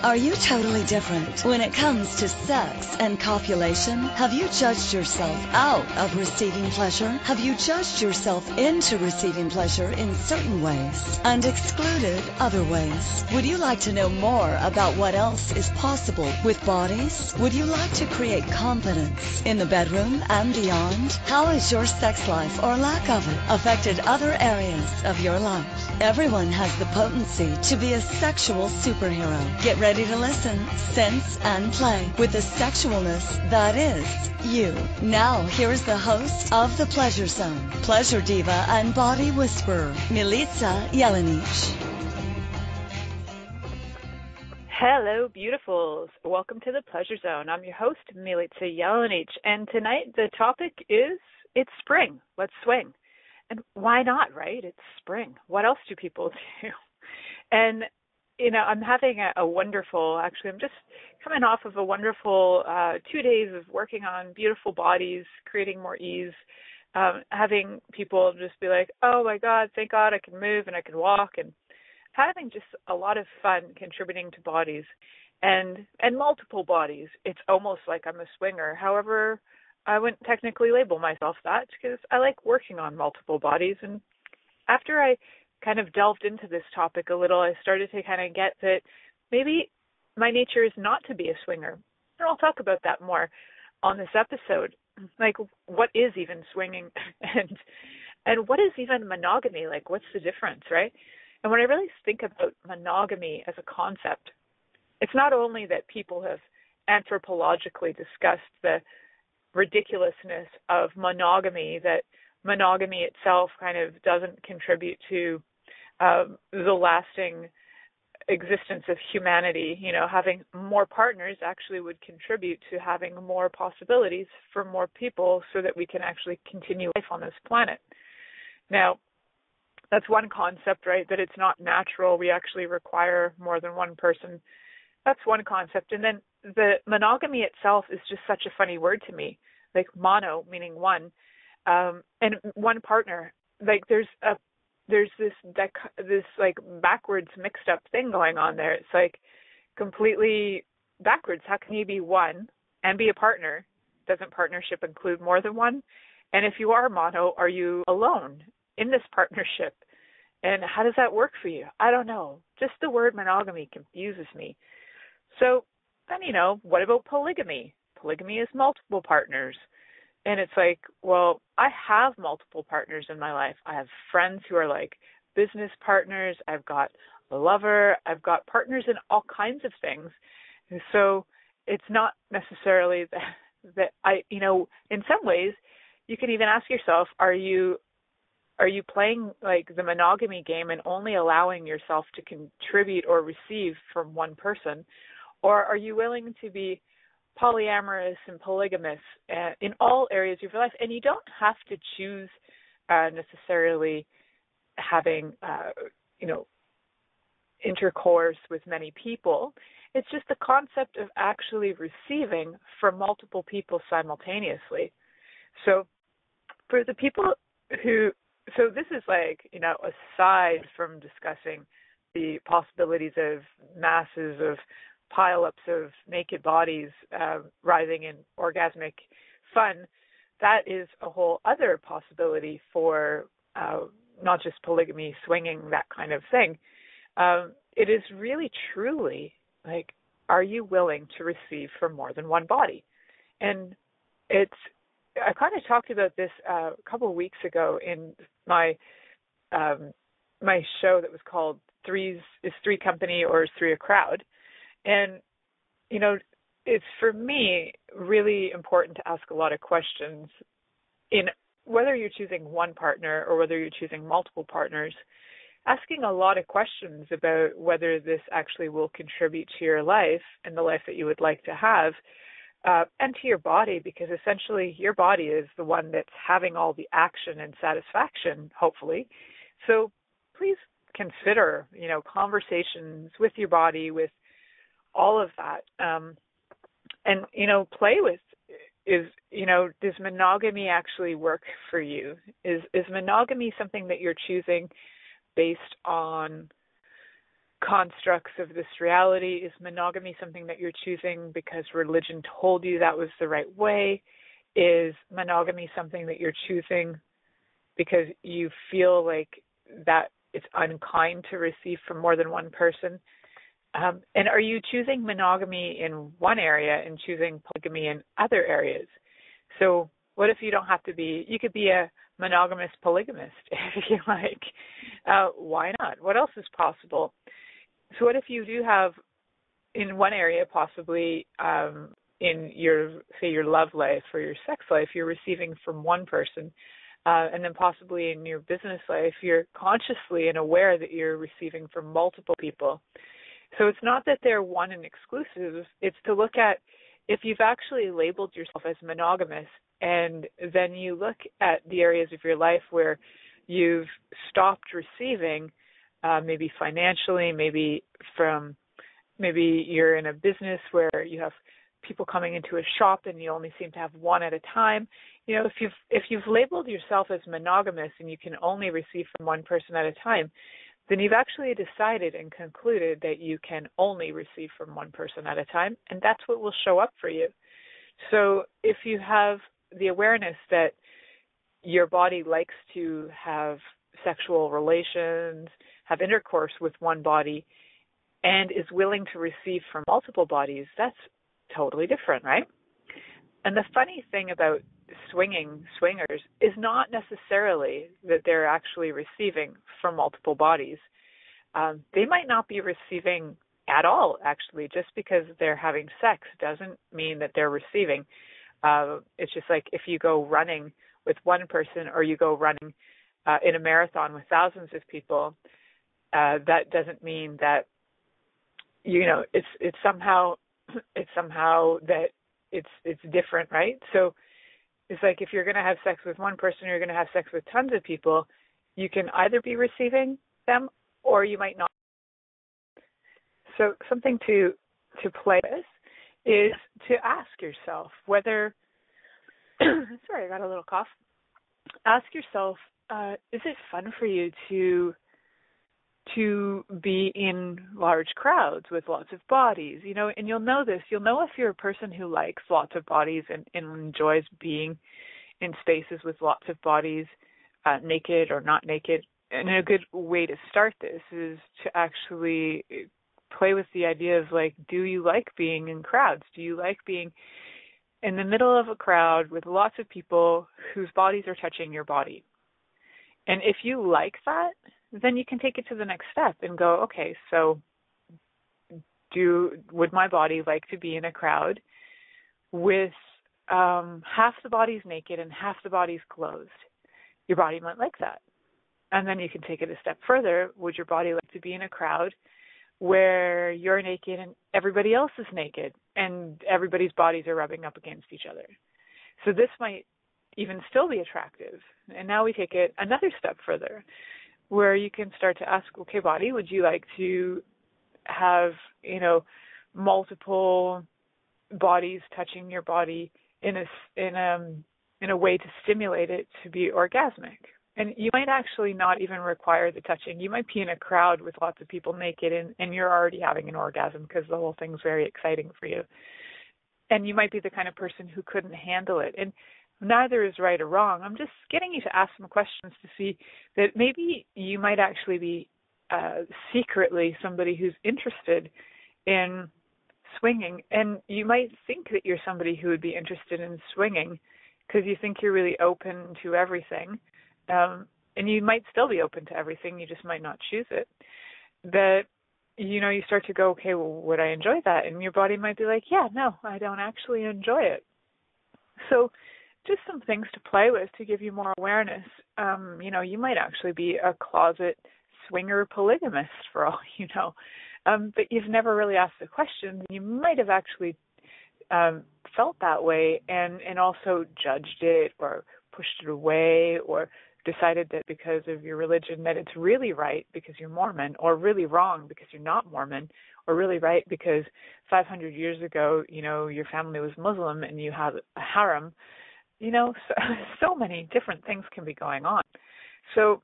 Are you totally different when it comes to sex and copulation? Have you judged yourself out of receiving pleasure? Have you judged yourself into receiving pleasure in certain ways and excluded other ways? Would you like to know more about what else is possible with bodies? Would you like to create confidence in the bedroom and beyond? How has your sex life or lack of it affected other areas of your life? Everyone has the potency to be a sexual superhero. Get ready to listen, sense, and play with the sexualness that is you. Now, here's the host of The Pleasure Zone, pleasure diva and body whisperer, Milica Jelenic. Hello, beautifuls. Welcome to The Pleasure Zone. I'm your host, Milica Jelenic, and tonight the topic is, it's spring. Let's swing. And why not, right? It's spring. What else do people do? And, you know, I'm having a wonderful, actually, I'm just coming off of a wonderful 2 days of working on beautiful bodies, creating more ease, having people just be like, oh my God, thank God I can move and I can walk, and having just a lot of fun contributing to bodies and multiple bodies. It's almost like I'm a swinger. However, I wouldn't technically label myself that because I like working on multiple bodies. And after I kind of delved into this topic a little, I started to kind of get that maybe my nature is not to be a swinger. And I'll talk about that more on this episode. Like, what is even swinging and what is even monogamy? Like, what's the difference, right? And when I really think about monogamy as a concept, it's not only that people have anthropologically discussed the ridiculousness of monogamy, that monogamy itself kind of doesn't contribute to the lasting existence of humanity. You know, having more partners actually would contribute to having more possibilities for more people so that we can actually continue life on this planet. Now, that's one concept, right? That it's not natural. We actually require more than one person. That's one concept. And then the monogamy itself is just such a funny word to me, like mono, meaning one, and one partner. Like there's this like backwards mixed up thing going on there. It's like completely backwards. How can you be one and be a partner? Doesn't partnership include more than one? And if you are mono, are you alone in this partnership? And how does that work for you? I don't know. Just the word monogamy confuses me. So then, you know, what about polygamy? Polygamy is multiple partners. And it's like, well, I have multiple partners in my life. I have friends who are like business partners. I've got a lover. I've got partners in all kinds of things. And so it's not necessarily that I, you know, in some ways, you can even ask yourself, are you playing like the monogamy game and only allowing yourself to contribute or receive from one person? Or are you willing to be polyamorous and polygamous in all areas of your life? And you don't have to choose necessarily having, intercourse with many people. It's just the concept of actually receiving from multiple people simultaneously. So for the people so this is like, you know, aside from discussing the possibilities of masses of pile-ups of naked bodies rising in orgasmic fun, that is a whole other possibility for not just polygamy, swinging, that kind of thing. It is really, truly, like, are you willing to receive from more than one body? And I kind of talked about this a couple of weeks ago in my my show that was called Is Three Company or Is Three a Crowd? And, you know, it's for me really important to ask a lot of questions in whether you're choosing one partner or whether you're choosing multiple partners, asking a lot of questions about whether this actually will contribute to your life and the life that you would like to have, and to your body, because essentially your body is the one that's having all the action and satisfaction, hopefully. So please consider, you know, conversations with your body, with all of that. And, you know, play with does monogamy actually work for you? Is monogamy something that you're choosing based on constructs of this reality? Is monogamy something that you're choosing because religion told you that was the right way? Is monogamy something that you're choosing because you feel like that it's unkind to receive from more than one person? And are you choosing monogamy in one area and choosing polygamy in other areas? So what if you don't have to be, you could be a monogamous polygamist if you like. Why not? What else is possible? So what if you do have in one area possibly in your, say, your love life or your sex life, you're receiving from one person, and then possibly in your business life, you're consciously and aware that you're receiving from multiple people. So it's not that they're one and exclusive. It's to look at if you've actually labeled yourself as monogamous, and then you look at the areas of your life where you've stopped receiving, maybe financially, maybe you're in a business where you have people coming into a shop and you only seem to have one at a time. You know, if you've labeled yourself as monogamous and you can only receive from one person at a time, then you've actually decided and concluded that you can only receive from one person at a time, and that's what will show up for you. So if you have the awareness that your body likes to have sexual relations, have intercourse with one body, and is willing to receive from multiple bodies, that's totally different, right? And the funny thing about swingers is not necessarily that they're actually receiving from multiple bodies. They might not be receiving at all, actually. Just because they're having sex doesn't mean that they're receiving. It's just like if you go running with one person or you go running in a marathon with thousands of people, that doesn't mean that, you know, it's somehow that it's different, right? So it's like if you're going to have sex with one person or you're going to have sex with tons of people, you can either be receiving them or you might not. So something to play with is to ask yourself whether, sorry, I got a little cough. Ask yourself, is it fun for you to be in large crowds with lots of bodies? You know, and you'll know this. You'll know if you're a person who likes lots of bodies and enjoys being in spaces with lots of bodies, naked or not naked. And a good way to start this is to actually play with the idea of, like, do you like being in crowds? Do you like being in the middle of a crowd with lots of people whose bodies are touching your body? And if you like that, then you can take it to the next step and go, okay, so would my body like to be in a crowd with half the body's naked and half the body's clothed? Your body might like that. And then you can take it a step further. Would your body like to be in a crowd where you're naked and everybody else is naked and everybody's bodies are rubbing up against each other? So this might even still be attractive. And now we take it another step further, where you can start to ask, okay, body, would you like to have, you know, multiple bodies touching your body in a way to stimulate it to be orgasmic? And you might actually not even require the touching. You might be in a crowd with lots of people naked and you're already having an orgasm because the whole thing's very exciting for you. And you might be the kind of person who couldn't handle it. And neither is right or wrong. I'm just getting you to ask some questions to see that maybe you might actually be secretly somebody who's interested in swinging. And you might think that you're somebody who would be interested in swinging because you think you're really open to everything. And you might still be open to everything, you just might not choose it. But, you know, you start to go, okay, well, would I enjoy that? And your body might be like, yeah, no, I don't actually enjoy it. So just some things to play with to give you more awareness. You know, you might actually be a closet swinger polygamist for all you know. But you've never really asked the question. You might have actually felt that way and also judged it or pushed it away or decided that because of your religion that it's really right because you're Mormon, or really wrong because you're not Mormon, or really right because 500 years ago, you know, your family was Muslim and you had a harem. You know, so many different things can be going on. So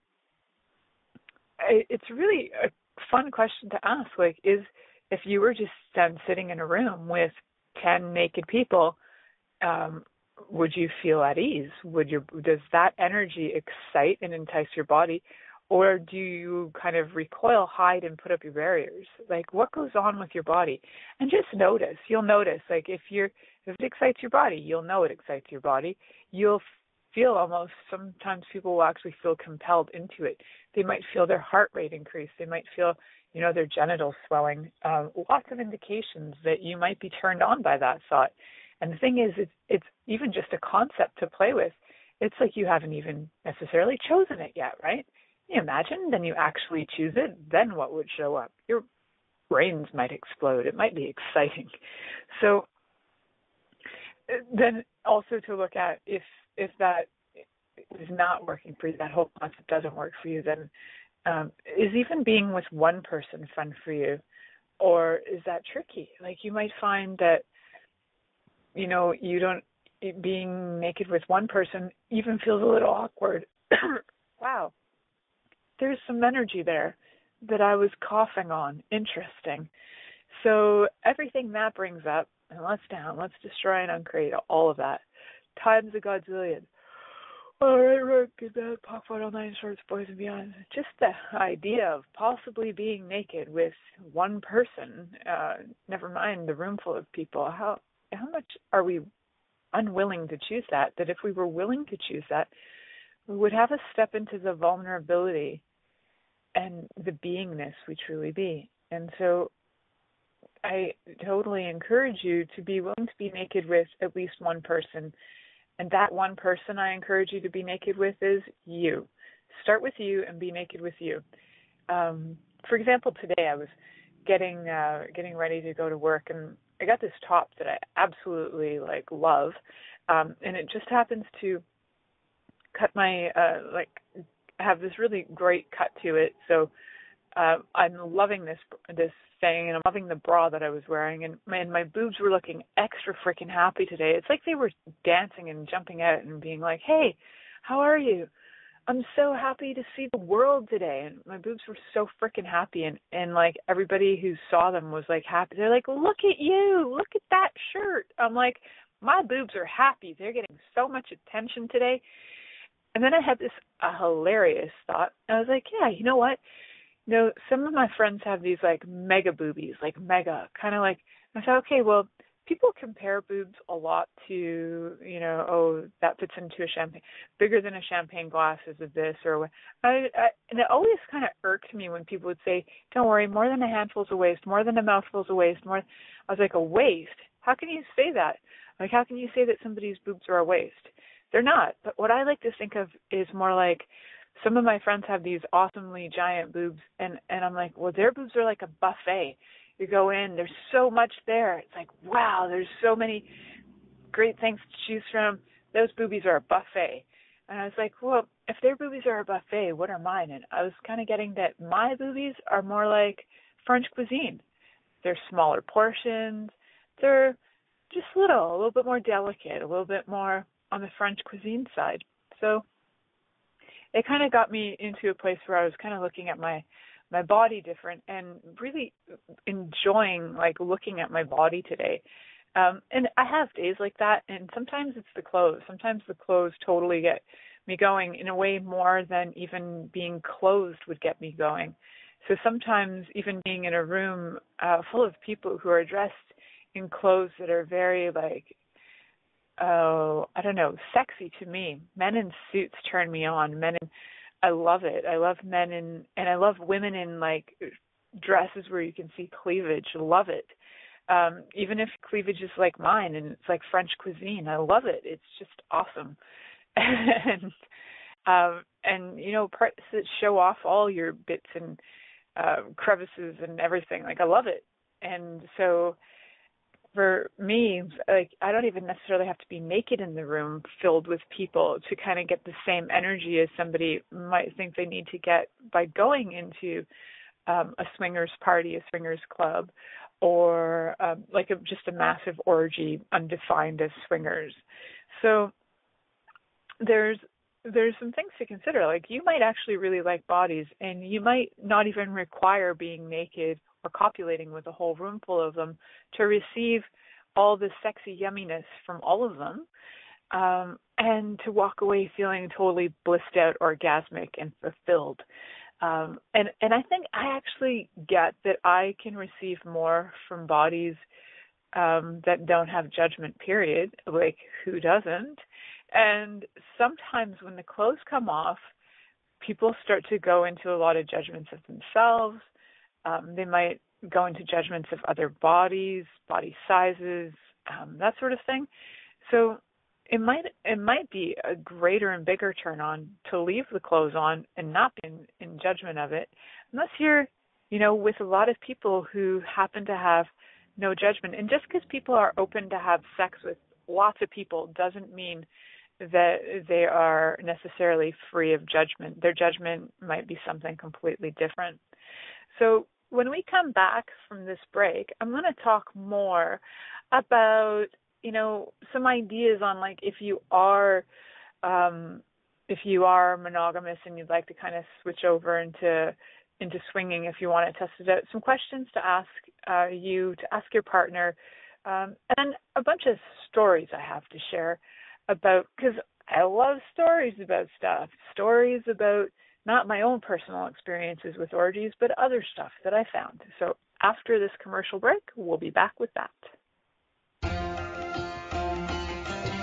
it's really fun question to ask, like, is if you were just sitting in a room with 10 naked people, would you feel at ease? Does that energy excite and entice your body? Or do you kind of recoil, hide, and put up your barriers? Like, what goes on with your body? And just notice. You'll notice, like, if it excites your body, you'll know it excites your body. You'll feel almost, sometimes people will actually feel compelled into it. They might feel their heart rate increase. They might feel, their genitals swelling. Lots of indications that you might be turned on by that thought. And the thing is, it's even just a concept to play with. It's like you haven't even necessarily chosen it yet, right? Can you imagine? Then you actually choose it. Then what would show up? Your brains might explode. It might be exciting. So then also to look at if that is not working for you, that whole concept doesn't work for you, then is even being with one person fun for you? Or is that tricky? Like, you might find that, being naked with one person even feels a little awkward. Wow. There's some energy there that I was coughing on. Interesting. So everything that brings up, and let's destroy and uncreate all of that, times a godzillion. All right, Rook, good bad, Pockfart, all nine shorts, boys and beyond. Just the idea of possibly being naked with one person, never mind the room full of people. How much are we unwilling to choose that if we were willing to choose that, we would have us step into the vulnerability and the beingness we truly be. And so I totally encourage you to be willing to be naked with at least one person. And that one person I encourage you to be naked with is you. Start with you and be naked with you. For example, today I was getting ready to go to work, and I got this top that I absolutely love, and it just happens to cut my have this really great cut to it. So I'm loving this thing, and I'm loving the bra that I was wearing, and my boobs were looking extra freaking happy today. It's like they were dancing and jumping out and being like, "Hey, how are you? I'm so happy to see the world today." And my boobs were so freaking happy, and everybody who saw them was happy. They're like, "Look at you, look at that shirt." I'm like, my boobs are happy. They're getting so much attention today. And then I had this hilarious thought. I was like, yeah, you know what? Some of my friends have these mega boobies, mega, kind of I thought, okay, well, people compare boobs a lot to, that fits into a champagne, bigger than a champagne glass is of this or what. And it always kind of irked me when people would say, don't worry, more than a handful's a waist, more than a mouthful's a waist, more. I was like, a waist? How can you say that? How can you say that somebody's boobs are a waist? They're not. But what I like to think of is more like some of my friends have these awesomely giant boobs, and I'm like, well, their boobs are like a buffet. You go in, there's so much there. It's like, wow, there's so many great things to choose from. Those boobies are a buffet. And I was like, well, if their boobies are a buffet, what are mine? And I was kind of getting that my boobies are more like French cuisine. They're smaller portions. They're just a little bit more delicate, a little bit more on the French cuisine side. So it kind of got me into a place where I was kind of looking at my body different and really enjoying looking at my body today. And I have days like that, and sometimes it's the clothes. Sometimes the clothes totally get me going in a way more than even being clothed would get me going. So sometimes even being in a room full of people who are dressed in clothes that are very I don't know, sexy to me. Men in suits turn me on. I love it. I love men and I love women in dresses where you can see cleavage. Love it. Even if cleavage is like mine and it's like French cuisine, I love it. It's just awesome. And parts that show off all your bits and crevices and everything. I love it. And so for me, I don't even necessarily have to be naked in the room filled with people to kind of get the same energy as somebody might think they need to get by going into a swingers party, a swingers club, or just a massive orgy undefined as swingers. So there's there's some things to consider. Like, you might actually really like bodies, and you might not even require being naked or copulating with a whole room full of them to receive all the sexy yumminess from all of them, and to walk away feeling totally blissed out, orgasmic, and fulfilled. And I think I actually get that I can receive more from bodies that don't have judgment, period. Like, who doesn't? And sometimes when the clothes come off, people start to go into a lot of judgments of themselves. They might go into judgments of other bodies, body sizes, that sort of thing. So it might be a greater and bigger turn on to leave the clothes on and not be in judgment of it, unless you're, with a lot of people who happen to have no judgment. And just because people are open to have sex with lots of people doesn't mean that they are necessarily free of judgment. Their judgment might be something completely different. So when we come back from this break, I'm going to talk more about, some ideas on, like, if you are monogamous and you'd like to kind of switch over into swinging, if you want to test it out, some questions to ask ask your partner, and a bunch of stories I have to share about, because I love stories about stuff, stories about not my own personal experiences with orgies, but other stuff that I found. So after this commercial break, we'll be back with that.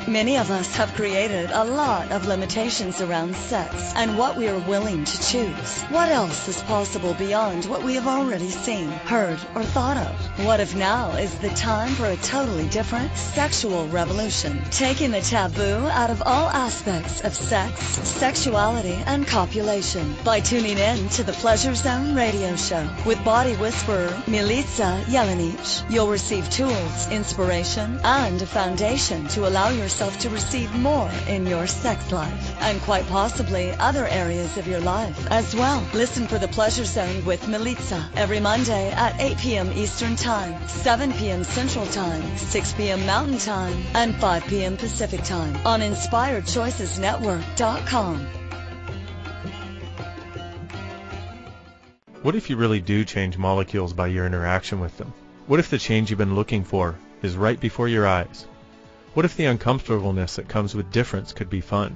Many of us have created a lot of limitations around sex and what we are willing to choose. What else is possible beyond what we have already seen, heard, or thought of? What if now is the time for a totally different sexual revolution, taking the taboo out of all aspects of sex, sexuality, and copulation by tuning in to the Pleasure Zone radio show with body whisperer Milica Jelenic. You'll receive tools, inspiration, and a foundation to allow yourself to receive more in your sex life, and quite possibly other areas of your life as well. Listen for the Pleasure Zone with Milica every Monday at 8 p.m. Eastern Time, 7 p.m. Central Time, 6 p.m. Mountain Time, and 5 p.m. Pacific Time on InspiredChoicesNetwork.com. What if you really do change molecules by your interaction with them? What if the change you've been looking for is right before your eyes? What if the uncomfortableness that comes with difference could be fun?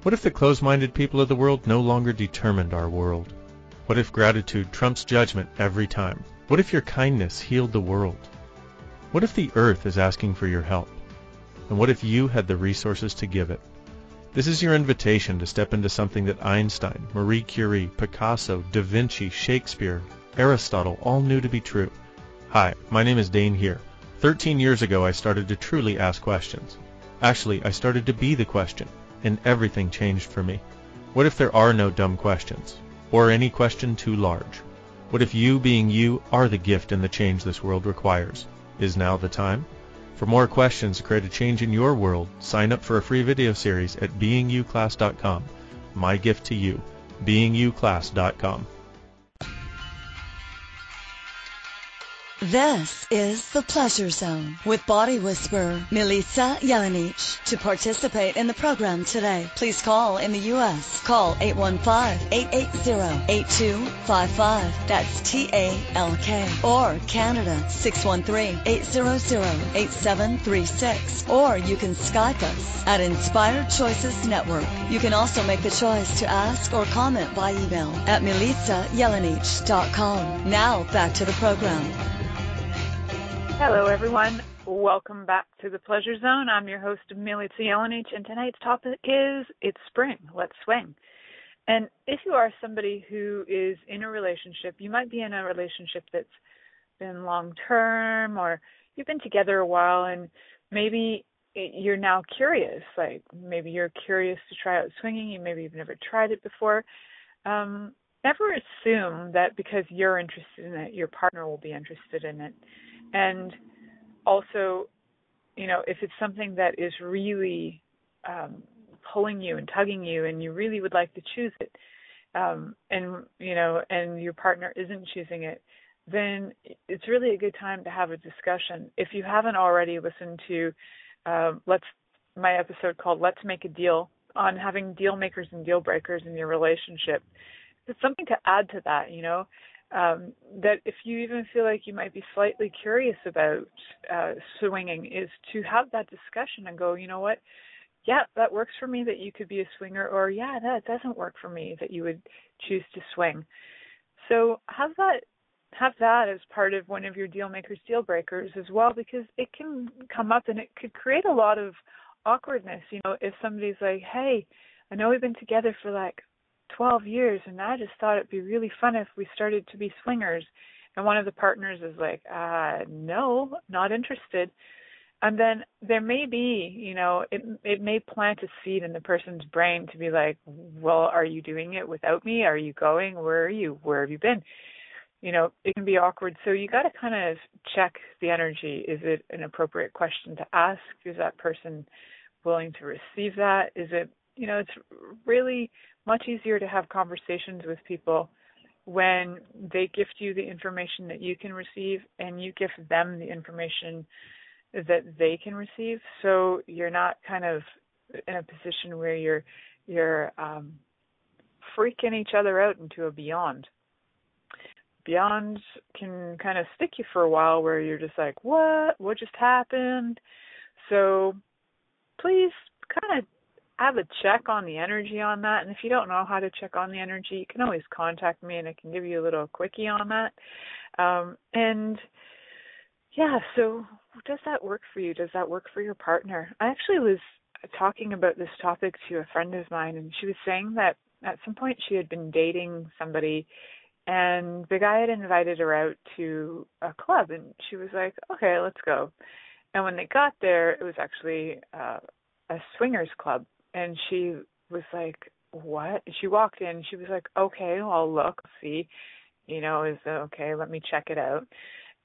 What if the closed-minded people of the world no longer determined our world? What if gratitude trumps judgment every time? What if your kindness healed the world? What if the earth is asking for your help? And what if you had the resources to give it? This is your invitation to step into something that Einstein, Marie Curie, Picasso, Da Vinci, Shakespeare, Aristotle all knew to be true. Hi, my name is Dane here. 13 years ago, I started to truly ask questions. Actually, I started to be the question, and everything changed for me. What if there are no dumb questions, or any question too large? What if you being you are the gift and the change this world requires? Is now the time? For more questions to create a change in your world, sign up for a free video series at beingyouclass.com. My gift to you, beingyouclass.com. This is the Pleasure Zone with body whisperer Milica Jelenic. To participate in the program today, please call in the U.S. Call 815-880-8255. That's TALK. Or Canada 613-800-8736. Or you can Skype us at Inspired Choices Network. You can also make the choice to ask or comment by email at milicajelenic.com. Now back to the program. Hello, everyone. Welcome back to the Pleasure Zone. I'm your host, Milica Jelenic, and tonight's topic is It's Spring, Let's Swing. And if you are somebody who is in a relationship, you might be in a relationship that's been long-term, or you've been together a while, and maybe you're now curious. Like, maybe you're curious to try out swinging, maybe you've never tried it before. Never assume that because you're interested in it, your partner will be interested in it. And also, if it's something that is really pulling you and tugging you, and you really would like to choose it, and your partner isn't choosing it, then it's really a good time to have a discussion. If you haven't already listened to my episode called Let's Make a Deal, on having deal makers and deal breakers in your relationship. It's something to add to that, that if you even feel like you might be slightly curious about swinging, is to have that discussion and go, you know what, yeah, that works for me that you could be a swinger, or yeah, that doesn't work for me that you would choose to swing. So have that as part of one of your deal makers, deal breakers as well, because it can come up and it could create a lot of awkwardness. If somebody's like, hey, I know we've been together for like 12 years and I just thought it'd be really fun if we started to be swingers, and one of the partners is like, no, not interested. And then there may be, it may plant a seed in the person's brain to be like, well, are you doing it without me? Are you going? Where are you? Where have you been? It can be awkward. So you got to kind of check the energy. Is it an appropriate question to ask? Is that person willing to receive that? Is it, it's really much easier to have conversations with people when they gift you the information that you can receive and you gift them the information that they can receive. So you're not kind of in a position where you're freaking each other out into a beyond. Beyond can kind of stick you for a while where you're just like, what just happened? So please kind of have a check on the energy on that. And if you don't know how to check on the energy, you can always contact me and I can give you a little quickie on that. And yeah, so does that work for you? Does that work for your partner? I actually was talking about this topic to a friend of mine, and she was saying that at some point she had been dating somebody and the guy had invited her out to a club, and she was like, okay, let's go. And when they got there, it was actually a swingers club. And she was like, what? And she walked in, she was like, okay, well, I'll look, see, okay, let me check it out.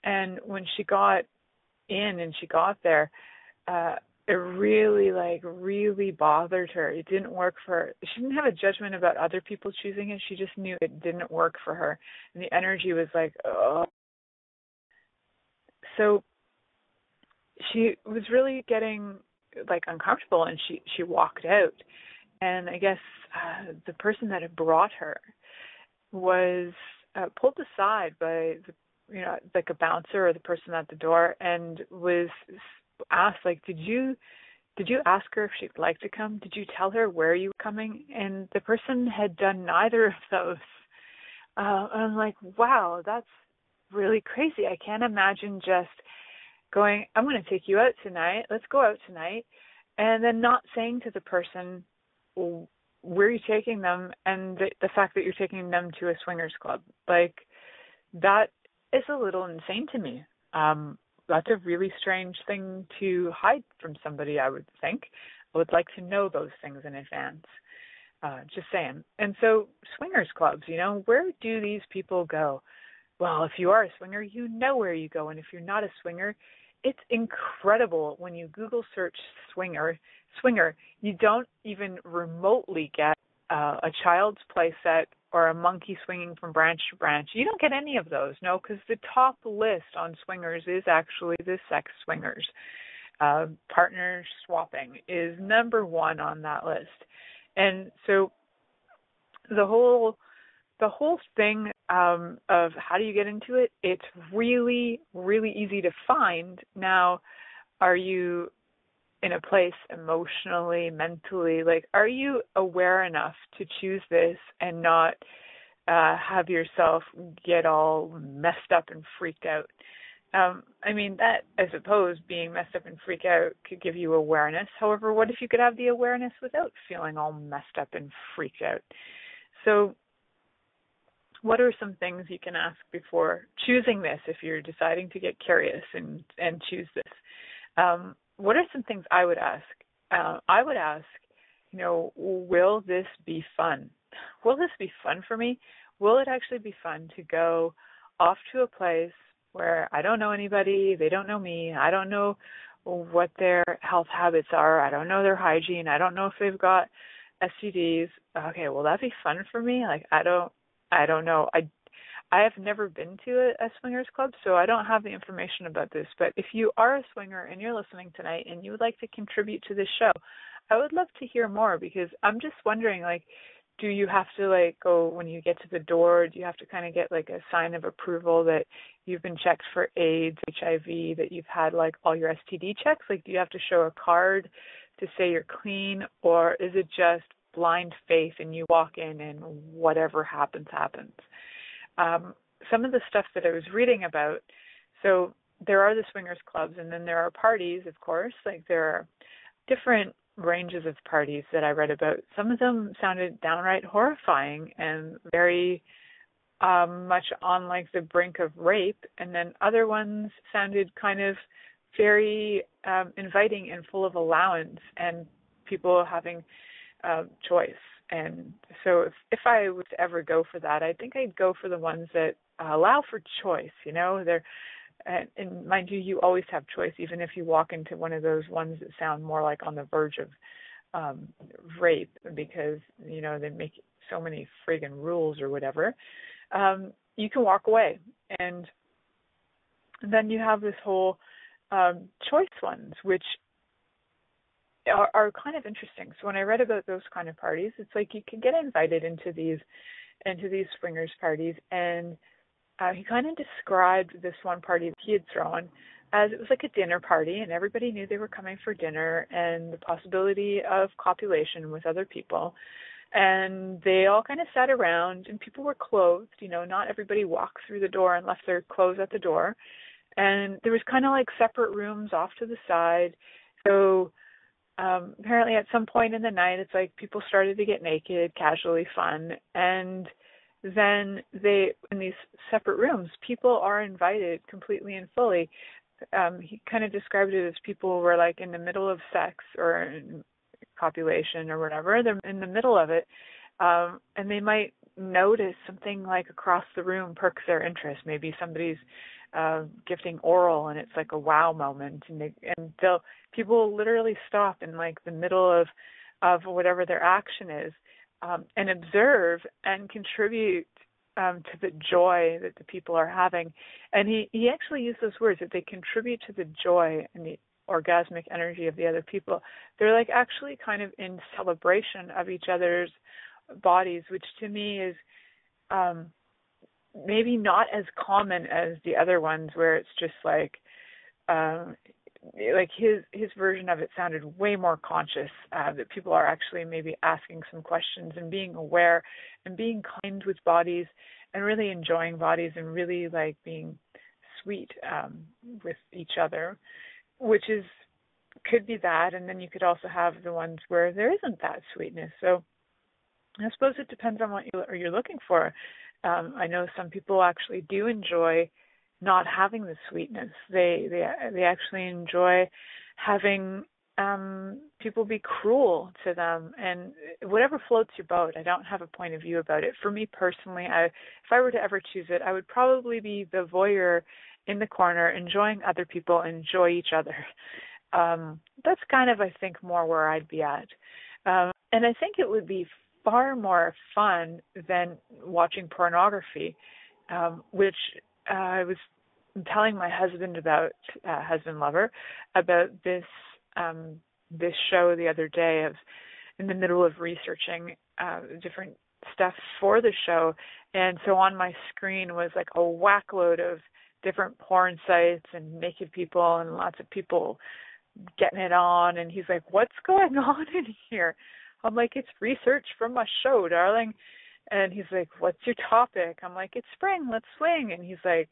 And when she got in and she got there, it really bothered her. It didn't work for her. She didn't have a judgment about other people choosing it. She just knew it didn't work for her. And the energy was like, oh. So she was really getting like uncomfortable, and she walked out. And I guess the person that had brought her was pulled aside by like a bouncer or the person at the door, and was asked, like, did you ask her if she'd like to come? Did you tell her where you were coming? And the person had done neither of those. And I'm like, wow, that's really crazy. I can't imagine just going, I'm going to take you out tonight. Let's go out tonight. And then not saying to the person, where are you taking them? And the fact that you're taking them to a swingers club. Like, that is a little insane to me. That's a really strange thing to hide from somebody, I would think. I would like to know those things in advance. Just saying. And so swingers clubs, where do these people go? Well, if you are a swinger, you know where you go. And if you're not a swinger, it's incredible when you Google search swinger, you don't even remotely get a child's play set or a monkey swinging from branch to branch. You don't get any of those, no, because the top list on swingers is actually the sex swingers. Partner swapping is number one on that list. And so the whole thing of how do you get into it, it's really, really easy to find. Now, are you in a place emotionally, mentally, like, are you aware enough to choose this and not have yourself get all messed up and freaked out? That, I suppose, being messed up and freaked out could give you awareness. However, what if you could have the awareness without feeling all messed up and freaked out? So what are some things you can ask before choosing this if you're deciding to get curious and choose this? What are some things I would ask? I would ask, will this be fun? Will this be fun for me? Will it actually be fun to go off to a place where I don't know anybody, they don't know me, I don't know what their health habits are, I don't know their hygiene, I don't know if they've got STDs. Okay, will that be fun for me? Like, I don't know. I have never been to a swingers club, so I don't have the information about this. But if you are a swinger and you're listening tonight and you would like to contribute to this show, I would love to hear more, because I'm just wondering, like, do you have to, like, go when you get to the door, do you have to kind of get like a sign of approval that you've been checked for AIDS, HIV, that you've had like all your STD checks? Like, do you have to show a card to say you're clean, or is it just blind faith and you walk in and whatever happens, happens? Some of the stuff that I was reading about, so there are the swingers clubs, and then there are parties, of course. Like, there are different ranges of parties that I read about. Some of them sounded downright horrifying and very much on like the brink of rape, and then other ones sounded kind of very inviting and full of allowance and people having choice. And so if I was to ever go for that, I think I'd go for the ones that allow for choice. You know, they're and mind you, you always have choice, even if you walk into one of those ones that sound more like on the verge of rape, because, you know, they make so many friggin' rules or whatever. You can walk away. And then you have this whole choice ones, which are kind of interesting. So when I read about those kind of parties, it's like you can get invited into these swingers parties, and he kind of described this one party that he had thrown as it was like a dinner party, and everybody knew they were coming for dinner and the possibility of copulation with other people. And they all kind of sat around, and people were clothed. You know, not everybody walked through the door and left their clothes at the door. And there was kind of like separate rooms off to the side. So apparently at some point in the night, it's like people started to get naked, casually fun, and then in these separate rooms, people are invited completely and fully. He kind of described it as people were like in the middle of sex or copulation or whatever. They're in the middle of it, and they might notice something like across the room perks their interest. Maybe somebody's gifting oral, and it's like a wow moment, and people literally stop in like the middle of whatever their action is. And observe and contribute to the joy that the people are having. And he actually used those words, that they contribute to the joy and the orgasmic energy of the other people. They're like actually kind of in celebration of each other's bodies, which to me is maybe not as common as the other ones, where it's just like his version of it sounded way more conscious, that people are actually maybe asking some questions and being aware and being kind with bodies and really enjoying bodies and really like being sweet with each other, which could be that. And then you could also have the ones where there isn't that sweetness. So I suppose it depends on what you're looking for. I know some people actually do enjoy not having the sweetness. They actually enjoy having people be cruel to them, and whatever floats your boat. I don't have a point of view about it. For me personally, if I were to ever choose it, I would probably be the voyeur in the corner, enjoying other people enjoy each other. That's kind of, I think, more where I'd be at. And I think it would be far more fun than watching pornography, which I was telling my husband about, husband lover, about this show the other day. I was in the middle of researching different stuff for the show, and so on my screen was like a whackload of different porn sites and naked people and lots of people getting it on, and he's like, "What's going on in here?" I'm like, "It's research from my show, darling." And he's like, "What's your topic?" I'm like, "It's spring, let's swing." And he's like,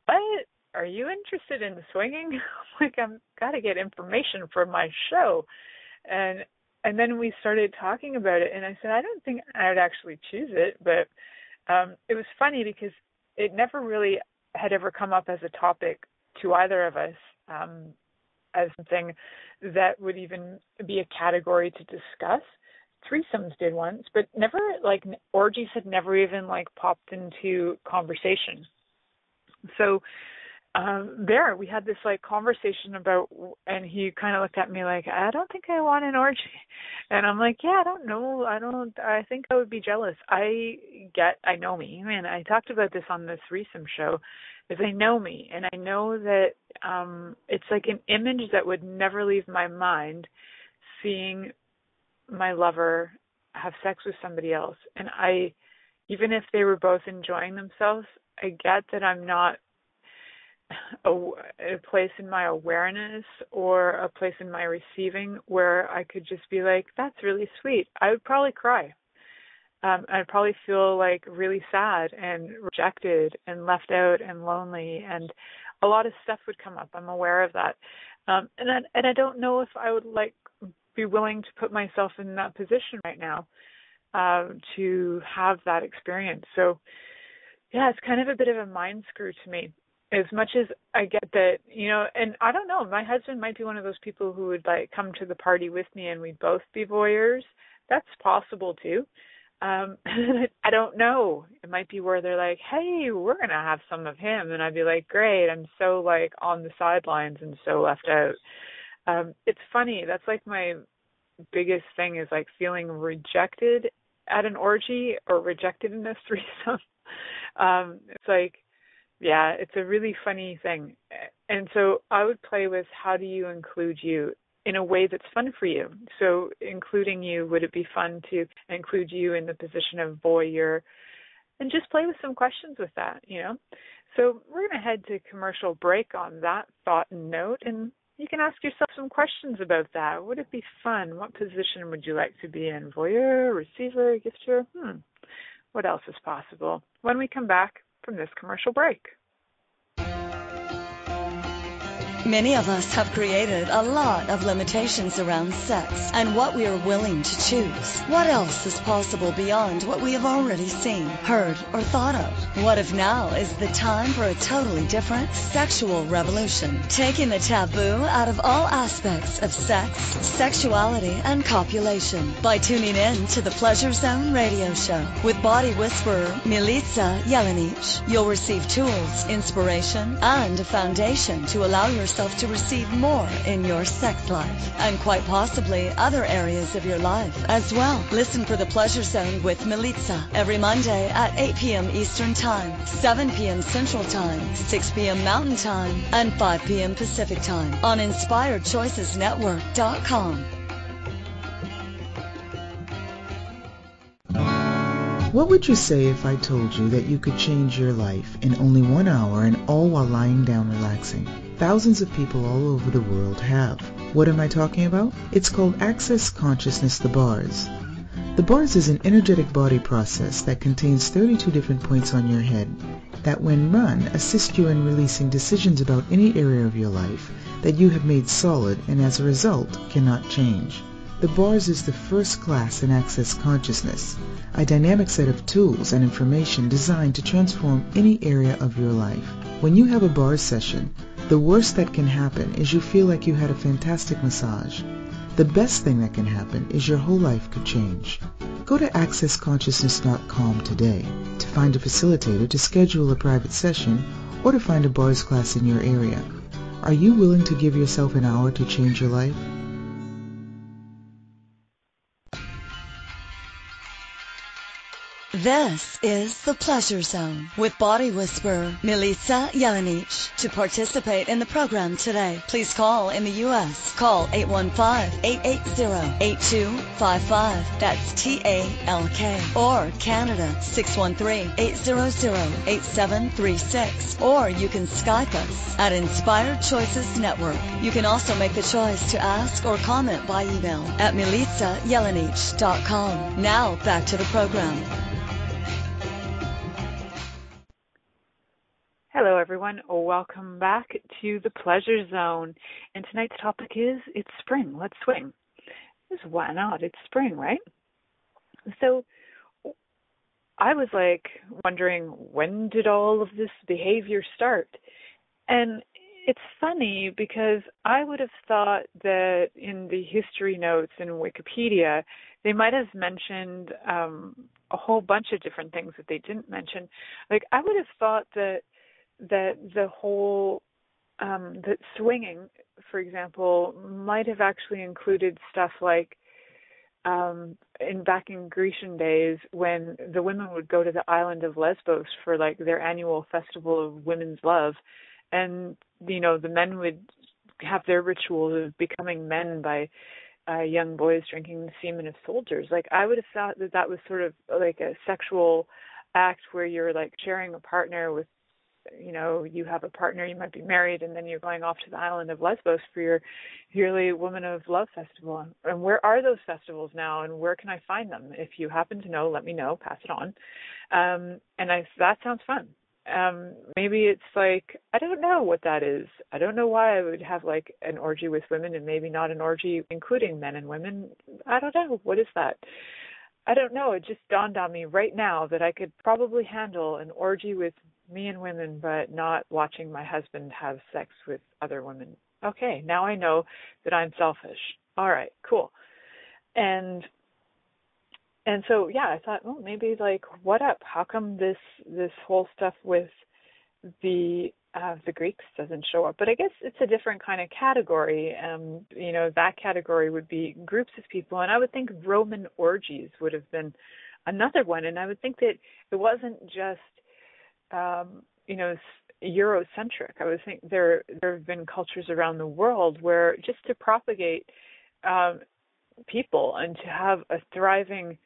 "What? Are you interested in swinging?" I'm like, "I've got to get information for my show." And then we started talking about it, and I said, "I don't think I would actually choose it," but it was funny because it never really had ever come up as a topic to either of us, as something that would even be a category to discuss. Threesomes did once, but never, like, orgies had never even like popped into conversation. So there we had this like conversation about, and he kind of looked at me like, "I don't think I want an orgy." And I'm like, "Yeah, I don't know. I think I would be jealous." I know me. And I talked about this on the threesome show, is I know me, and I know that it's like an image that would never leave my mind, seeing my lover have sex with somebody else, and even if they were both enjoying themselves, I get that I'm not a place in my awareness or a place in my receiving where I could just be like, that's really sweet. I would probably cry. I'd probably feel like really sad and rejected and left out and lonely, and a lot of stuff would come up. I'm aware of that. And I don't know if I would be willing to put myself in that position right now to have that experience. So yeah, it's kind of a bit of a mind screw to me. As much as I get that, and I don't know, my husband might be one of those people who would come to the party with me and we'd both be voyeurs. That's possible too. I don't know. It might be where they're like, hey, we're going to have some of him. And I'd be like, great. I'm so on the sidelines and so left out. It's funny. That's my biggest thing is feeling rejected at an orgy or rejected in a threesome. It's yeah, it's a really funny thing. And so I would play with how do you include you in a way that's fun for you. So including you, would it be fun to include you in the position of voyeur? And just play with some questions with that, So we're going to head to commercial break on that thought and note, and you can ask yourself some questions about that. Would it be fun? What position would you like to be in? Voyeur, receiver, gifter? What else is possible? When we come back from this commercial break. Many of us have created a lot of limitations around sex and what we are willing to choose. What else is possible beyond what we have already seen, heard, or thought of? What if now is the time for a totally different sexual revolution, taking the taboo out of all aspects of sex, sexuality, and copulation by tuning in to the Pleasure Zone radio show with body whisperer Milica Jelenic. You'll receive tools, inspiration, and a foundation to allow yourself to receive more in your sex life and quite possibly other areas of your life as well. Listen for the Pleasure Zone with Milica every Monday at 8 p.m. Eastern Time, 7 p.m. Central Time, 6 p.m. Mountain Time, and 5 p.m. Pacific Time on InspiredChoicesNetwork.com. What would you say if I told you that you could change your life in only 1 hour and all while lying down relaxing? Thousands of people all over the world have. What am I talking about? It's called Access Consciousness, the bars. The bars is an energetic body process that contains 32 different points on your head that when run assist you in releasing decisions about any area of your life that you have made solid and as a result cannot change. The bars is the first class in Access Consciousness, a dynamic set of tools and information designed to transform any area of your life. When you have a bars session, the worst that can happen is you feel like you had a fantastic massage. The best thing that can happen is your whole life could change. Go to accessconsciousness.com today to find a facilitator to schedule a private session or to find a bars class in your area. Are you willing to give yourself an hour to change your life? This is the Pleasure Zone with body whisperer Milica Jelenic. To participate in the program today, please call in the U.S. Call 815-880-8255. That's TALK. Or Canada 613-800-8736. Or you can Skype us at Inspired Choices Network. You can also make the choice to ask or comment by email at milicajelenic.com. Now back to the program. Hello, everyone. Welcome back to the Pleasure Zone. And tonight's topic is, it's spring. Let's swing. Why not? It's spring, right? So I was wondering, when did all of this behavior start? And it's funny because I would have thought that in the history notes in Wikipedia, they might have mentioned a whole bunch of different things that they didn't mention. I would have thought that the whole that swinging, for example, might have actually included stuff back in Grecian days when the women would go to the island of Lesbos for their annual festival of women's love, and the men would have their rituals of becoming men by young boys drinking the semen of soldiers. Like, I would have thought that that was sort of like a sexual act where you're like sharing a partner with, you have a partner, you might be married, and then you're going off to the island of Lesbos for your yearly Woman of Love festival. And where are those festivals now, and where can I find them? If you happen to know, let me know, pass it on. That sounds fun. Maybe it's like, I don't know what that is. I don't know why I would have like an orgy with women and maybe not an orgy including men and women. I don't know. What is that? I don't know. It just dawned on me right now that I could probably handle an orgy with me and women, but not watching my husband have sex with other women. Okay, now I know that I'm selfish. All right, cool. And so, yeah, I thought, well, maybe like, what up? How come this whole stuff with the Greeks doesn't show up? But I guess it's a different kind of category. That category would be groups of people, and I would think Roman orgies would have been another one. And I would think that it wasn't just Eurocentric. I would think there have been cultures around the world where just to propagate people and to have a thriving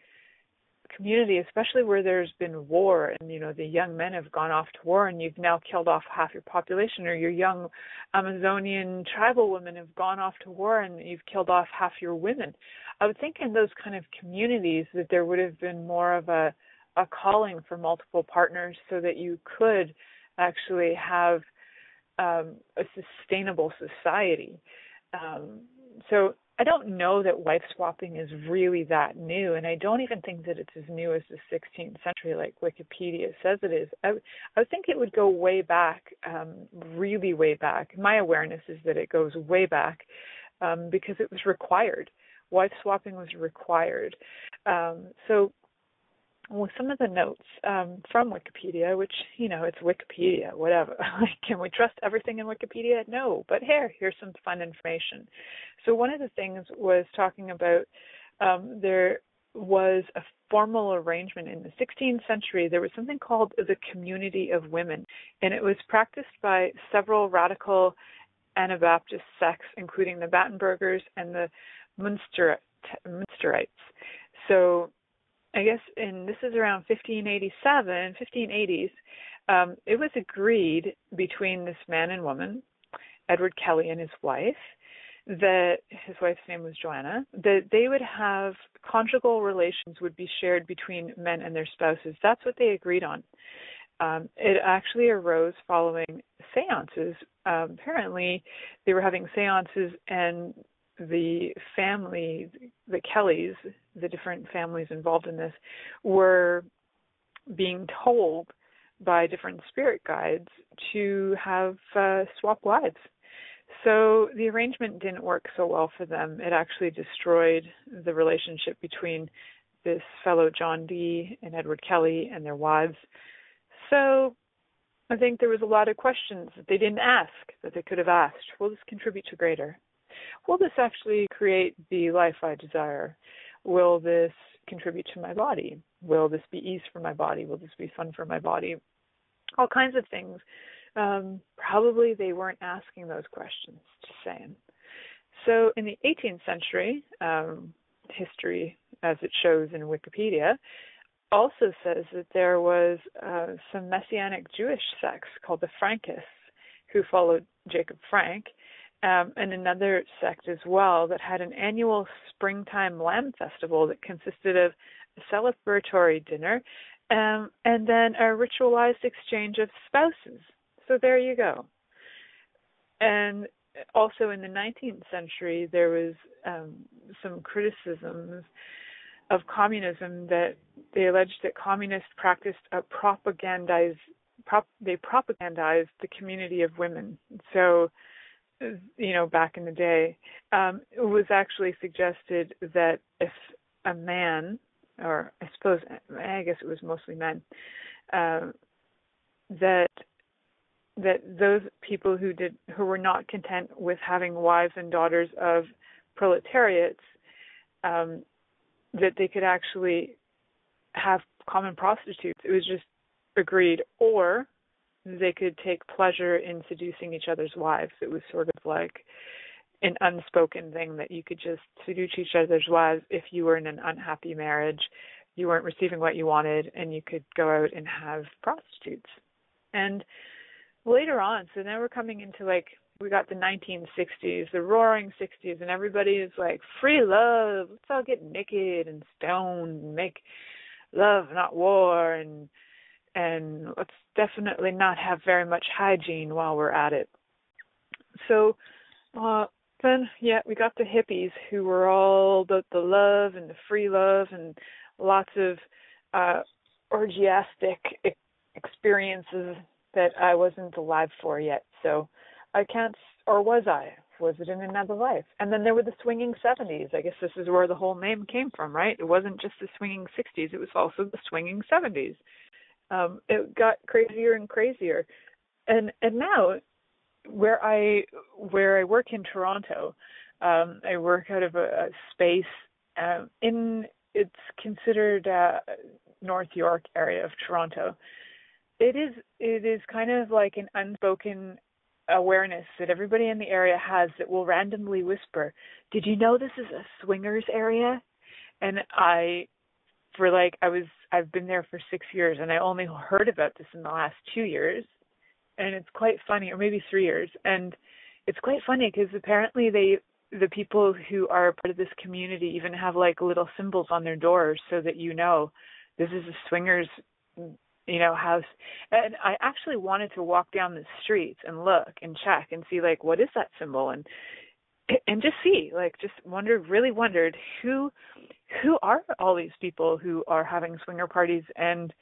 community, especially where there's been war and, the young men have gone off to war and you've now killed off half your population, or your young Amazonian tribal women have gone off to war and you've killed off half your women. I would think in those kind of communities that there would have been more of a calling for multiple partners so that you could actually have a sustainable society. So I don't know that wife swapping is really that new, and I don't even think that it's as new as the 16th century like Wikipedia says it is. I would think it would go way back, really way back. My awareness is that it goes way back because it was required. Wife swapping was required. So with some of the notes from Wikipedia, which, it's Wikipedia, whatever. Can we trust everything in Wikipedia? No, but here's some fun information. So one of the things was talking about there was a formal arrangement in the 16th century. There was something called the Community of Women, and it was practiced by several radical Anabaptist sects, including the Battenbergers and the Munsterites. So I guess this is around 1580s, it was agreed between this man and woman, Edward Kelly and his wife, that his wife's name was Joanna, that they would have conjugal relations would be shared between men and their spouses. That's what they agreed on. It actually arose following seances. Apparently, they were having seances and the family, the Kellys, the different families involved in this, were being told by different spirit guides to have swap wives. So the arrangement didn't work so well for them. It actually destroyed the relationship between this fellow John Dee and Edward Kelly and their wives. So I think there was a lot of questions that they didn't ask that they could have asked. Will this contribute to greater? Will this actually create the life I desire? Will this contribute to my body? Will this be ease for my body? Will this be fun for my body? All kinds of things. Probably they weren't asking those questions, just saying. So in the 18th century, history, as it shows in Wikipedia, also says that there was some Messianic Jewish sects called the Frankists who followed Jacob Frank, and another sect as well that had an annual springtime lamb festival that consisted of a celebratory dinner and then a ritualized exchange of spouses. So there you go. And also in the 19th century, there was some criticisms of communism that they alleged that communists practiced propagandized the community of women. So, back in the day, it was actually suggested that if a man, or I guess it was mostly men, that those people who were not content with having wives and daughters of proletariats, that they could actually have common prostitutes. It was just agreed, or they could take pleasure in seducing each other's wives. It was sort of like an unspoken thing that you could just seduce each other's wives if you were in an unhappy marriage, you weren't receiving what you wanted, and you could go out and have prostitutes. And later on, so now we're coming into like, we got the 1960s, the roaring 60s, and everybody is like, free love, let's all get naked and stoned and make love, not war, and let's definitely not have very much hygiene while we're at it. So then, we got the hippies who were all about the love and the free love and lots of orgiastic experiences that I wasn't alive for yet. So I can't, or was I? Was it in another life? And then there were the swinging 70s. I guess this is where the whole name came from, right? It wasn't just the swinging 60s. It was also the swinging 70s. It got crazier and crazier. And now, where I work in Toronto, I work out of a space it's considered North York area of Toronto. It is kind of like an unspoken awareness that everybody in the area has that will randomly whisper, "Did you know this is a swingers area?" And I've been there for 6 years, and I only heard about this in the last 2 years. And it's quite funny, or maybe 3 years. And it's quite funny because apparently the people who are part of this community even have like little symbols on their doors so that this is a swingers, house. And I actually wanted to walk down the streets and look and check and see like, what is that symbol? And just see, like, really wondered who are all these people who are having swinger parties and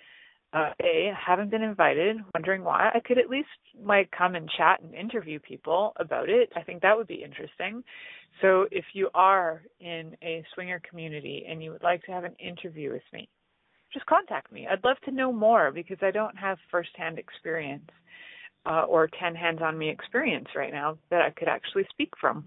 haven't been invited, wondering why. I could at least like come and chat and interview people about it. I think that would be interesting. So if you are in a swinger community and you would like to have an interview with me, just contact me. I'd love to know more because I don't have firsthand experience or 10 hands-on-me experience right now that I could actually speak from.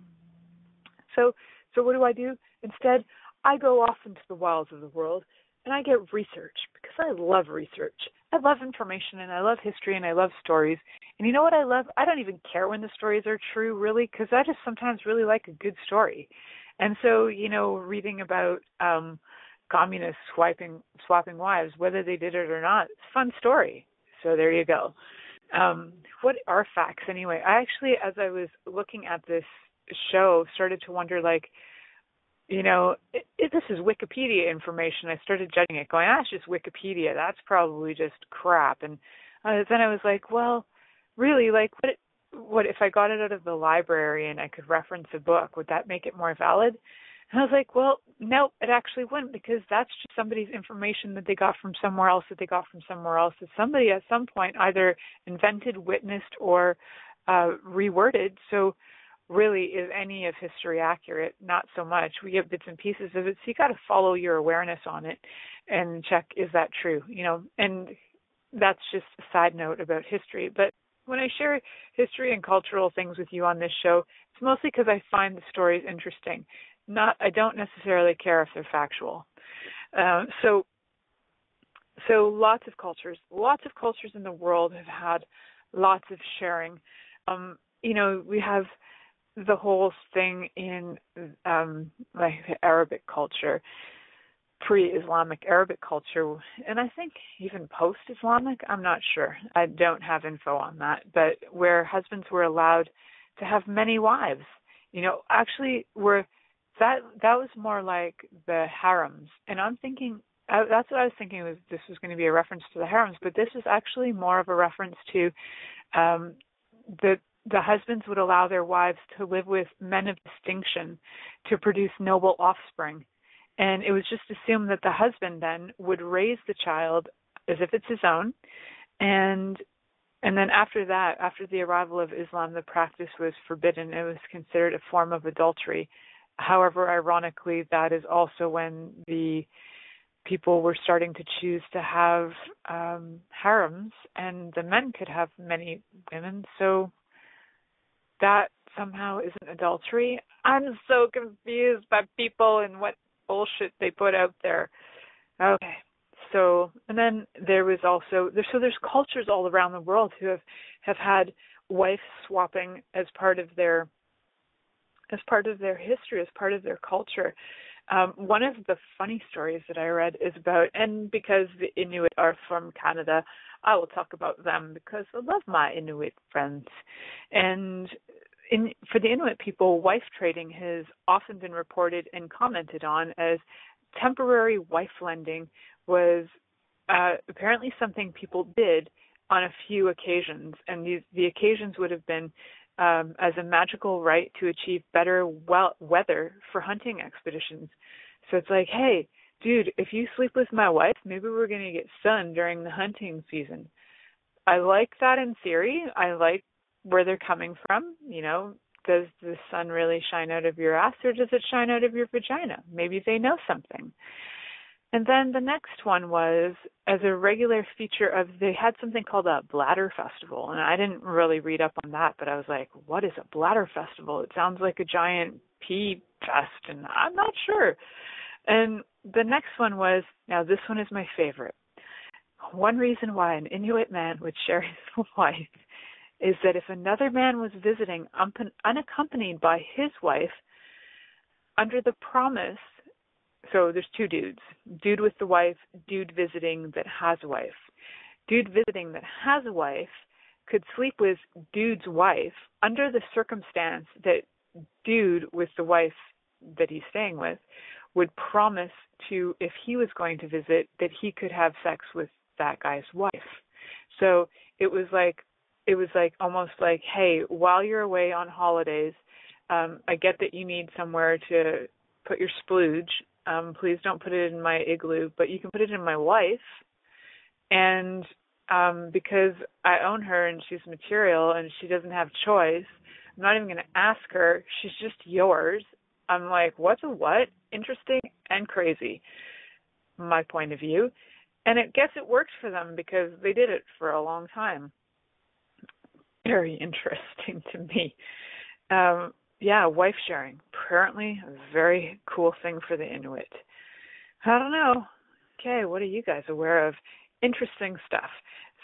So what do? Instead, I go off into the wilds of the world and I get research because I love research. I love information and I love history and I love stories. And you know what I love? I don't even care when the stories are true, really, because I just sometimes really like a good story. And so, reading about communists swapping wives, whether they did it or not, it's a fun story. So there you go. What are facts anyway? I actually, as I was looking at this show, started to wonder, like, this is Wikipedia information. I started judging it, going, it's just Wikipedia. That's probably just crap. And then I was like, well, really, like, what if I got it out of the library and I could reference a book? Would that make it more valid? And I was like, well, no, it actually wouldn't, because that's just somebody's information that they got from somewhere else that somebody at some point either invented, witnessed, or reworded. So really, is any of history accurate? Not so much. We get bits and pieces of it, so you got to follow your awareness on it and check, is that true? And that's just a side note about history. But when I share history and cultural things with you on this show, it's mostly because I find the stories interesting. I don't necessarily care if they're factual. So lots of cultures in the world have had lots of sharing. We have the whole thing in like the Arabic culture, pre-Islamic Arabic culture, and I think even post-Islamic, I'm not sure. I don't have info on that, but where husbands were allowed to have many wives. Actually, that was more like the harems, and I'm thinking that's what I was thinking this was going to be a reference to the harems, but this is actually more of a reference to the husbands would allow their wives to live with men of distinction to produce noble offspring. And it was just assumed that the husband then would raise the child as if it's his own. And then after that, after the arrival of Islam, the practice was forbidden. It was considered a form of adultery. However, ironically, that is also when the people were starting to choose to have harems, and the men could have many women. So that somehow isn't adultery. I'm so confused by people and what bullshit they put out there. Okay. So, and then there was also, there's cultures all around the world who have had wife swapping as part of their as part of their history, as part of their culture. One of the funny stories that I read is about, and because the Inuit are from Canada, I will talk about them because I love my Inuit friends. And for the Inuit people, wife trading has often been reported and commented on as temporary wife lending was apparently something people did on a few occasions. And the occasions would have been as a magical right to achieve better weather for hunting expeditions. So it's like, hey, dude, if you sleep with my wife, maybe we're going to get sun during the hunting season. I like that in theory. I like where they're coming from. You know, does the sun really shine out of your ass or does it shine out of your vagina? Maybe they know something. And then the next one was, as a regular feature of, they had something called a bladder festival. And I didn't really read up on that, but I was like, what is a bladder festival? It sounds like a giant pee fest, and I'm not sure. And the next one was, now this one is my favorite. One reason why an Inuit man would share his wife is that if another man was visiting unaccompanied by his wife, under the promise, so there's two dudes, dude with the wife, dude visiting that has a wife. Dude visiting that has a wife could sleep with dude's wife under the circumstance that dude with the wife that he's staying with would promise to, if he was going to visit, that he could have sex with that guy's wife. So it was like almost like, hey, while you're away on holidays, I get that you need somewhere to put your splooge. Please don't put it in my igloo, but you can put it in my wife. And because I own her and she's material and she doesn't have choice, I'm not even going to ask her. She's just yours. I'm like, what's a what? Interesting and crazy, my point of view. And I guess it worked for them because they did it for a long time. Very interesting to me. Yeah, wife sharing. Apparently a very cool thing for the Inuit. I don't know. Okay, what are you guys aware of? Interesting stuff.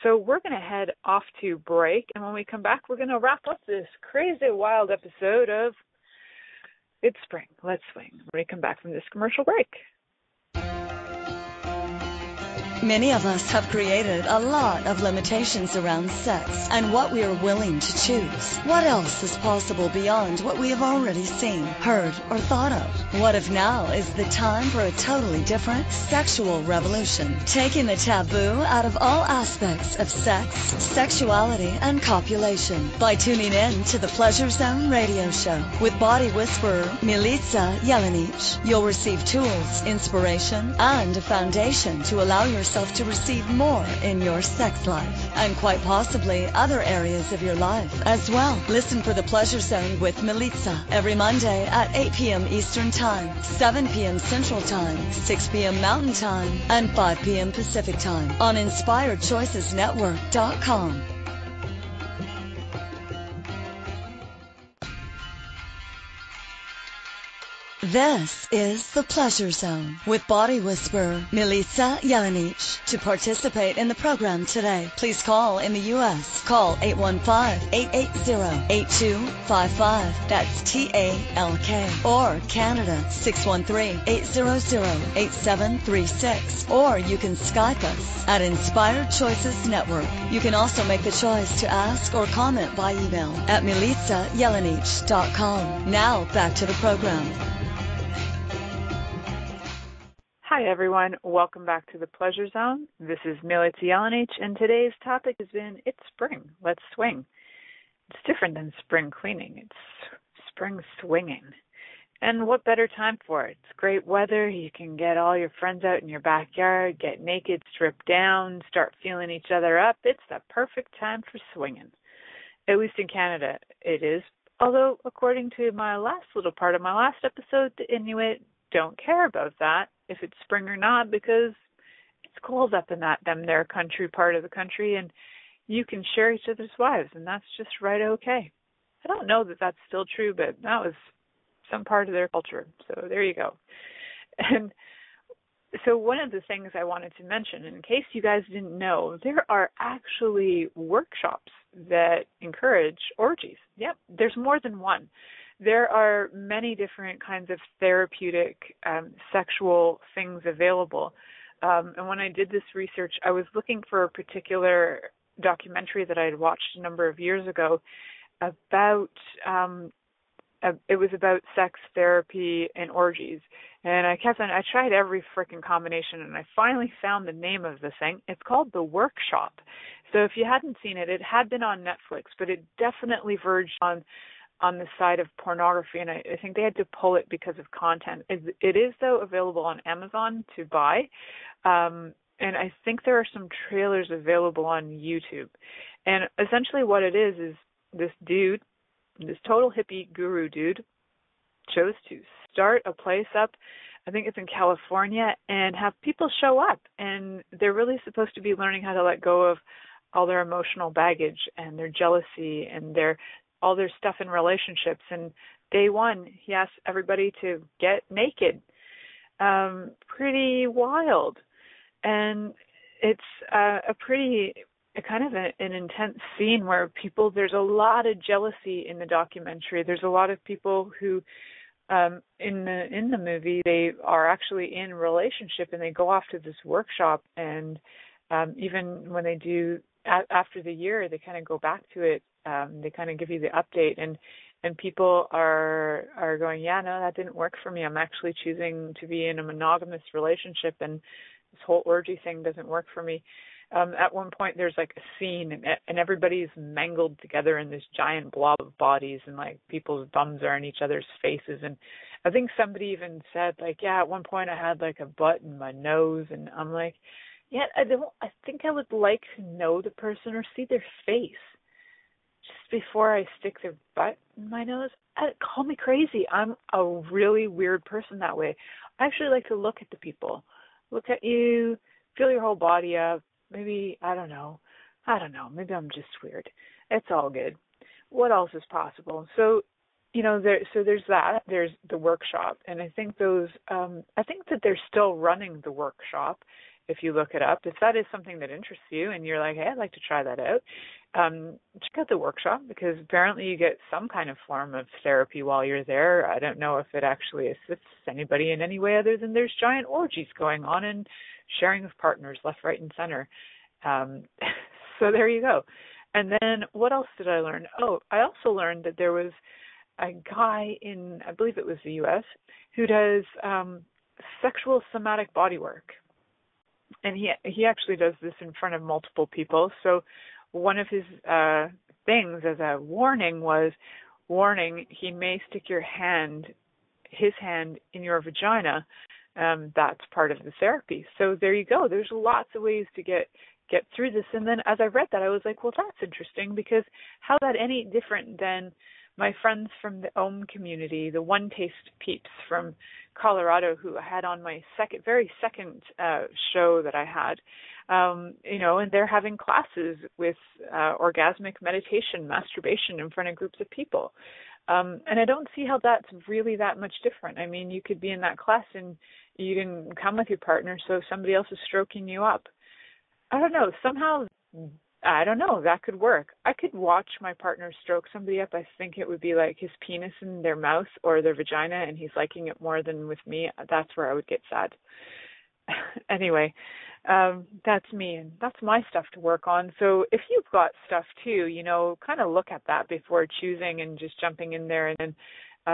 So we're going to head off to break, and when we come back, we're going to wrap up this crazy, wild episode of It's Spring, Let's Swing. When we come back from this commercial break. Many of us have created a lot of limitations around sex and what we are willing to choose. What else is possible beyond what we have already seen, heard, or thought of? What if now is the time for a totally different sexual revolution, taking the taboo out of all aspects of sex, sexuality, and copulation by tuning in to the Pleasure Zone radio show with body whisperer Milica Jelenic. You'll receive tools, inspiration, and a foundation to allow yourself to receive more in your sex life and quite possibly other areas of your life as well. Listen for the Pleasure Zone with Milica every Monday at 8 p.m. Eastern Time, 7 p.m. Central Time, 6 p.m. Mountain Time, and 5 p.m. Pacific Time on InspiredChoicesNetwork.com. This is the Pleasure Zone with body whisperer Milica Jelenic. To participate in the program today, please call in the U.S. Call 815-880-8255. That's TALK. Or Canada 613-800-8736. Or you can Skype us at Inspired Choices Network. You can also make the choice to ask or comment by email at milicajelenic.com. Now back to the program. Hi, everyone. Welcome back to the Pleasure Zone. This is Milica Jelenic, and today's topic has been, it's spring. Let's swing. It's different than spring cleaning. It's spring swinging. And what better time for it? It's great weather. You can get all your friends out in your backyard, get naked, strip down, start feeling each other up. It's the perfect time for swinging. At least in Canada, it is. Although, according to my last little part of my last episode, the Inuit don't care about that, if it's spring or not, because it's cold up in their country, part of the country, and you can share each other's wives, and that's just right okay. I don't know that that's still true, but that was some part of their culture, so there you go. And so one of the things I wanted to mention, in case you guys didn't know, there are actually workshops that encourage orgies. Yep, there's more than one. there are many different kinds of therapeutic sexual things available. And when I did this research, I was looking for a particular documentary that I had watched a number of years ago about, it was about sex therapy and orgies. And I tried every freaking combination, and I finally found the name of the thing. It's called The Workshop. So if you hadn't seen it, it had been on Netflix, but it definitely verged on the side of pornography, and I think they had to pull it because of content. It is, though, available on Amazon to buy, and I think there are some trailers available on YouTube. And essentially what it is this dude, this total hippie guru dude, chose to start a place up, I think it's in California, and have people show up, and they're really supposed to be learning how to let go of all their emotional baggage and their jealousy and all their stuff in relationships. And day one, he asked everybody to get naked. Pretty wild. And it's a kind of an intense scene where there's a lot of jealousy in the documentary. There's a lot of people who, in the movie, they are actually in relationship, and they go off to this workshop, and even when they do, after the year, they kind of go back to it. They kind of give you the update, and people are going, yeah, no, that didn't work for me. I'm actually choosing to be in a monogamous relationship, and this whole orgy thing doesn't work for me. At one point, there's like a scene, and everybody's mangled together in this giant blob of bodies, and like people's bums are in each other's faces. And I think somebody even said, like, yeah, at one point I had like a butt in my nose, and I'm like, yeah, I think I would like to know the person or see their face just before I stick their butt in my nose. Call me crazy. I'm a really weird person that way. I actually like to look at the people, look at you, feel your whole body up. Maybe, I don't know. Maybe I'm just weird. It's all good. What else is possible? So, there's that. There's the workshop, and I think I think that they're still running the workshop. If you look it up, if that is something that interests you and you're like, hey, I'd like to try that out, check out the workshop, because apparently you get some kind of form of therapy while you're there. I don't know if it actually assists anybody in any way other than there's giant orgies going on and sharing of partners left, right, and center. So there you go. And then what else did I learn? Oh, I also learned that there was a guy in, I believe it was the U.S., who does sexual somatic body work. And he actually does this in front of multiple people. So one of his things as a warning was, he may stick his hand in your vagina. That's part of the therapy. So there you go. There's lots of ways to get through this. And then as I read that, I was like, well, that's interesting, because how that any different than my friends from the Ohm community, the One Taste peeps from Colorado, who I had on my very second show that I had, and they're having classes with orgasmic meditation, masturbation in front of groups of people. And I don't see how that's really that much different. I mean, you could be in that class and you didn't come with your partner, so somebody else is stroking you up. I don't know. Somehow, I don't know, that could work. I could watch my partner stroke somebody up. I think it would be like his penis in their mouth or their vagina, and he's liking it more than with me. That's where I would get sad. Anyway, that's me, and that's my stuff to work on. So if you've got stuff too, kind of look at that before choosing and just jumping in there and then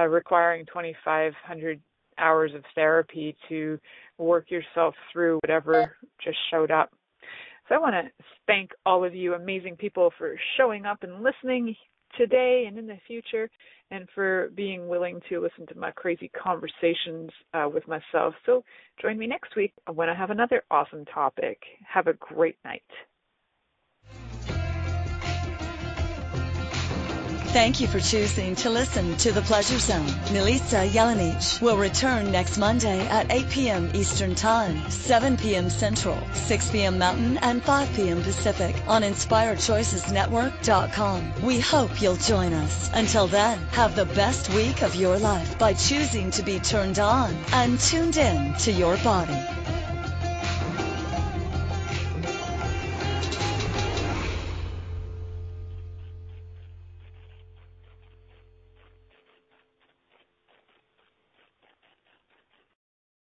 requiring 2,500 hours of therapy to work yourself through whatever just showed up. So I want to thank all of you amazing people for showing up and listening today and in the future, and for being willing to listen to my crazy conversations with myself. So join me next week when I have another awesome topic. Have a great night. Thank you for choosing to listen to The Pleasure Zone. Milica Jelenic will return next Monday at 8 p.m. Eastern Time, 7 p.m. Central, 6 p.m. Mountain, and 5 p.m. Pacific on InspiredChoicesNetwork.com. We hope you'll join us. Until then, have the best week of your life by choosing to be turned on and tuned in to your body.